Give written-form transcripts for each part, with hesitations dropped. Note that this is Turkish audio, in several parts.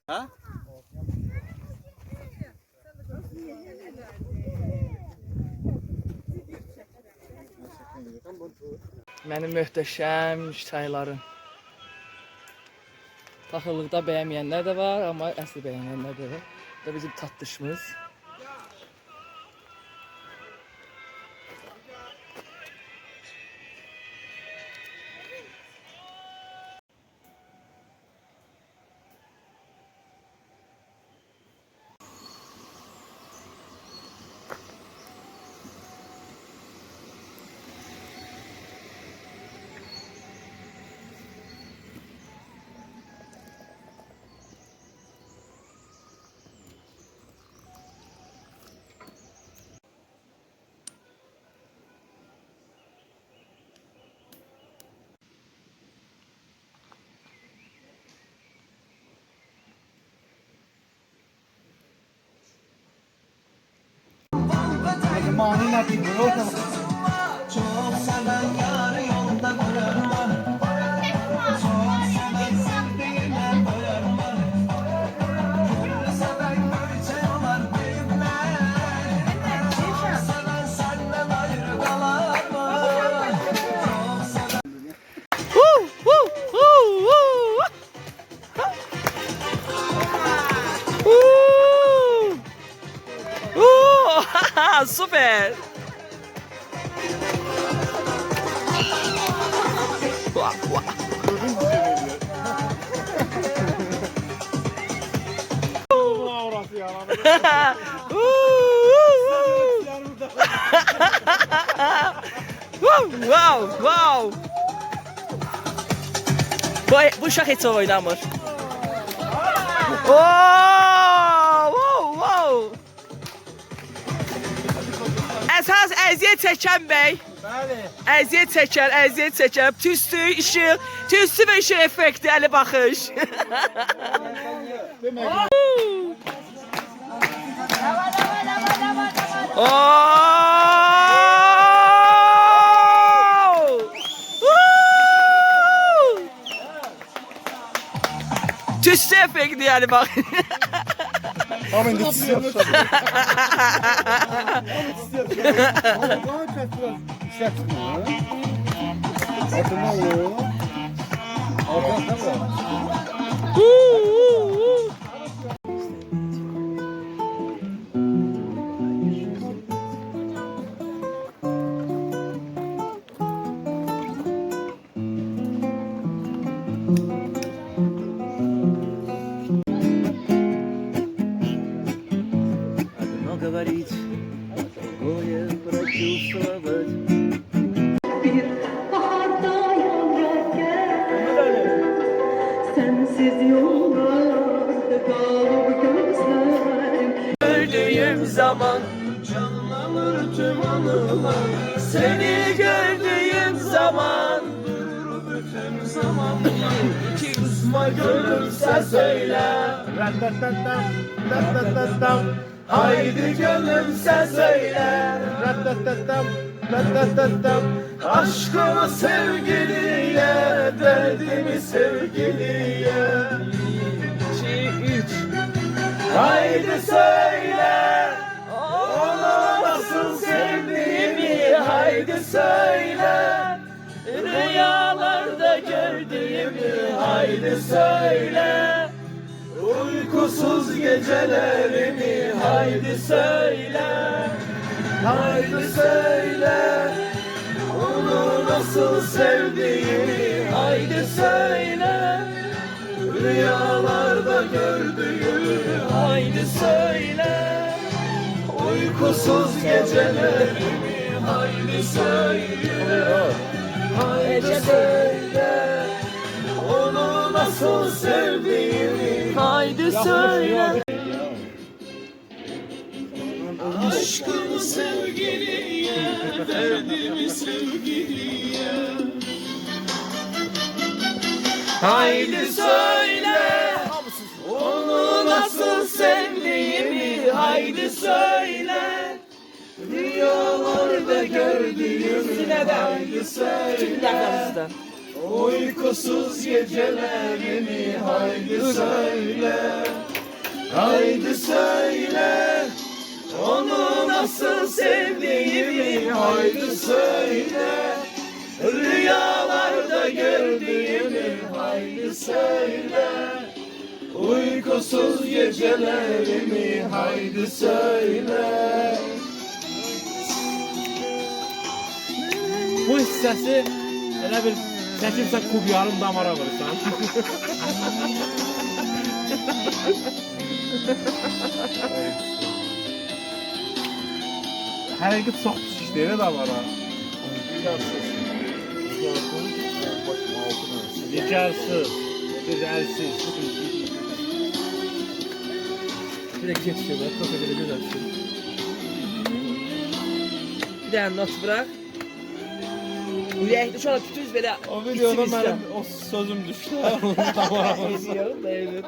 Ha? Mənim möhtəşəm çaylarım. Taxıllıqda bəyənməyənlər də var, amma əsl bəyənənlər də var. Bu da bizim tatlışımız. Mani ne diyor? Çok seven yar yolda koyarma. Çok seven sevdiğine koyarma. Gül seven görçeler büyükler. Çok seven senden ayrı kalamaz. Süper. Wow. Bu uşaq heç oynamır. Wow. Əsas əziyyət çəkən bəy. Bəli. Əziyyət çəkər. Tüstü, işıq, tüstü və işıq effekti, əli baxış. Tüstü effekti, yəni bax. Ama indi çiziyor. Говорить, такое прочувствовать. Bir baharda yağmur gel, sensiz yollarda kalıp gözlerim. Gördüğüm zaman canlanır tüm anılar. Seni gördüğüm zaman durur bütün zamanlar. İki kısma gönlümse söyle. Haydi gönlümse söyle. Aşkımı sevgiliye, derdimi sevgiliye. 2, 3. Haydi söyle, ona nasıl sevdiğimi. Haydi söyle, rüyalarda gördüğümü. Haydi söyle, uykusuz gecelerimi. Haydi söyle, haydi söyle, onu nasıl sevdiğimi. Haydi söyle, rüyalarda gördüğümü. Haydi söyle, uykusuz gecelerimi. Haydi söyle, haydi söyle, onu nasıl sevdiğimi. Haydi söyle. Aşkımı sevgiliye, derdimi sevgiliye. Haydi söyle, onu nasıl sevdiğimi. Haydi söyle, rüyalarda gördüğümü. Haydi söyle, Uykusuz gecelerimi haydi söyle. Haydi söyle. Onu nasıl sevdiğimi haydi söyle. Rüyalarda gördüğümü haydi söyle. Uykusuz gecelerimi haydi söyle. Bu hissəsi elə bir çəkimsə kubyarın damara vurursan. Həqiqi çox pis işləyir damara. Nigarsız, gözəlsiz. Bir de keçiyor bak. Çok öyle güzel bir şey. Bir tane not bırak. Ürəkli şu an tütüz belə O videoda mənim o sözüm düşdü. Onu damara vurursan. izliyorum da evet.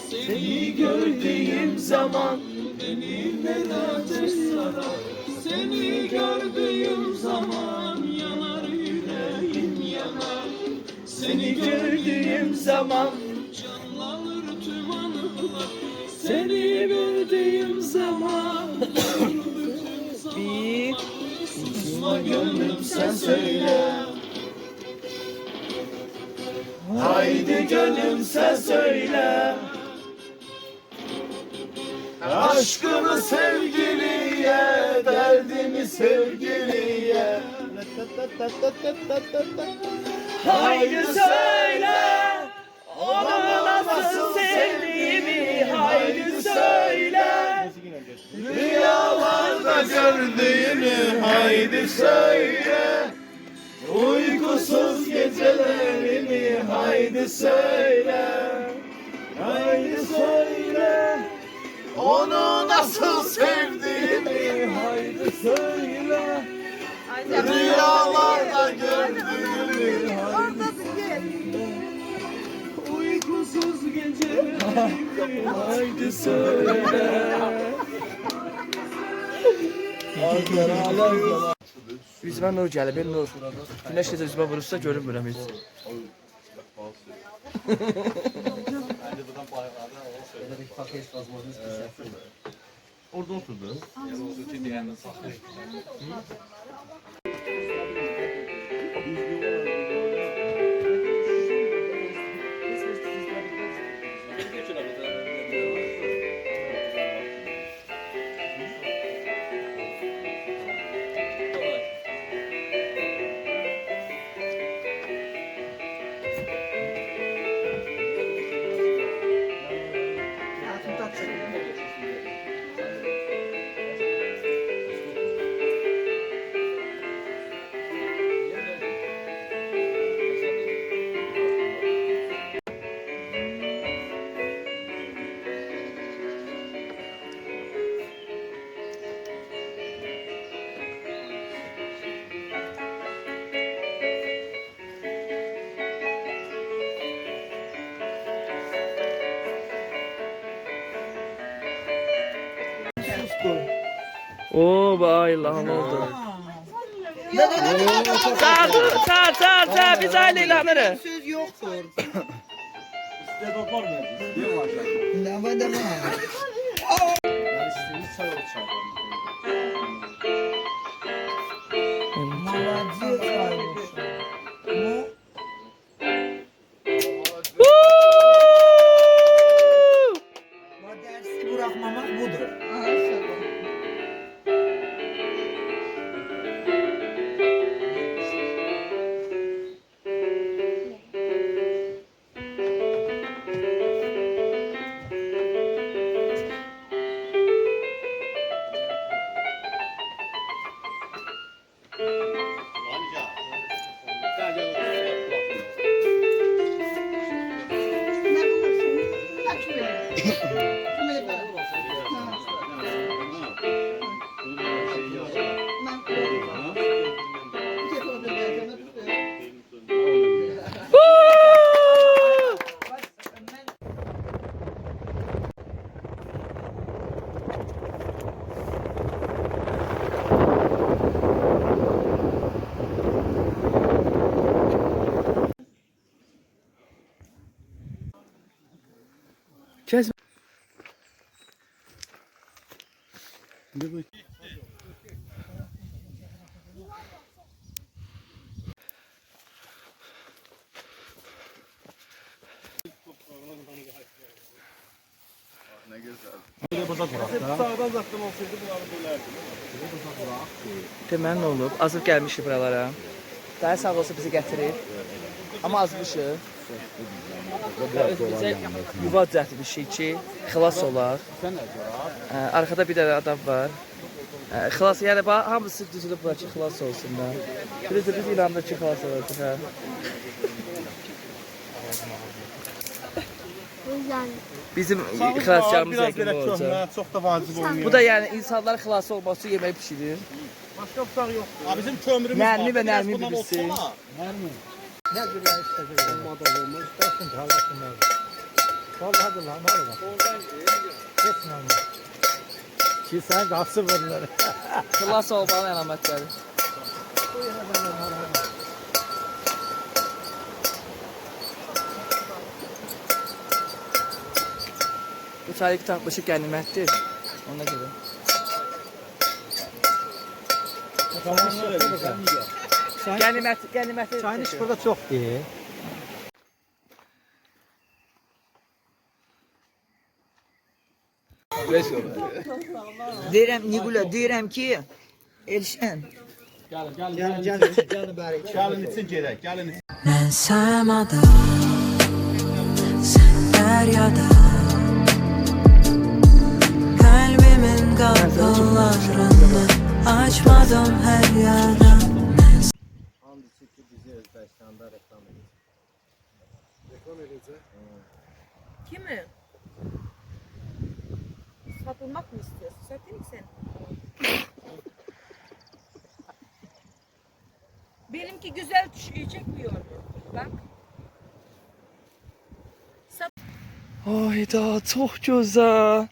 Seni gördüğüm zaman benimle ateş sarar. Seni gördüğüm zaman yanar yüreğim yanar. Seni gördüğüm zaman canlanır tüm anılar. Seni gördüğüm zaman Bir. susma gönlüm sen söyle. Haydi gönlüm sen söyle. Aşkımı sevgiliye, derdimi sevgiliye. Haydi söyle. Onu nasıl sevdiğimi haydi söyle. Rüyalarda gördüğümü haydi söyle. Uykusuz gecelerimi haydi söyle. Haydi söyle. Onu nasıl sevdiğimi haydi söyle. Rüyalarda gördüğümü haydi söyle. Uykusuz gecelerimi haydi söyle. Üzümə nur gəlir, bir nur. Günəş necə üzümə vurursa görünmürəm heç. Orada oturdu. Oo vay Allah'ım oldu. Sağ biz aile ilanları. Söz yoktur. Size doktor mu? Deme deme. Yani siz çay içer. Malazi çaymış. Bu dersi bırakmamak budur. Kes. Ne güzel. Sağdan zaten olsaydı bunları bölerdim. Deməli nə olub? Azıb gəlmişik buralara. Daha sağ olsa bizi gətirir. Amma azmışıq. Özümüzə yuva düzəltmişik ki, xilas olaq. Arkada bir dənə adam var. Xilas, yəni hamısı düzülüb bura ki, xilas olsunlar. Biz inanırıq ki, xilas olacaq. Hə. Bizim xilaskarımız yəqin bu olacaq. Çox da vacib olmuyor. Bu da yəni insanlar xilas olması üçün yemək pişirir. Başka bıçaq yox. Ha bizim kömrümüz Nərmi və Biraz nərmi bundan birisi. olsana. Sen kalsın bunları. Xilas olmanın əlamətləri. Bu çayı tapmışıq qənimətdir. Ona görə. Qəniməti. Çayın iş burada çok değil. Deyirəm Nigula, deyirəm ki, Elşən. Gel bari. Gəlin için gerek. Gəlin için. Mən səmada, sən dəryada, qəlbimin qapılarını açmadım hər yana. Kimi? Satılmak mı istiyorsun? Satayım sen. Benimki güzel çekmiyor mu? Bak. Hayda, çok güzel.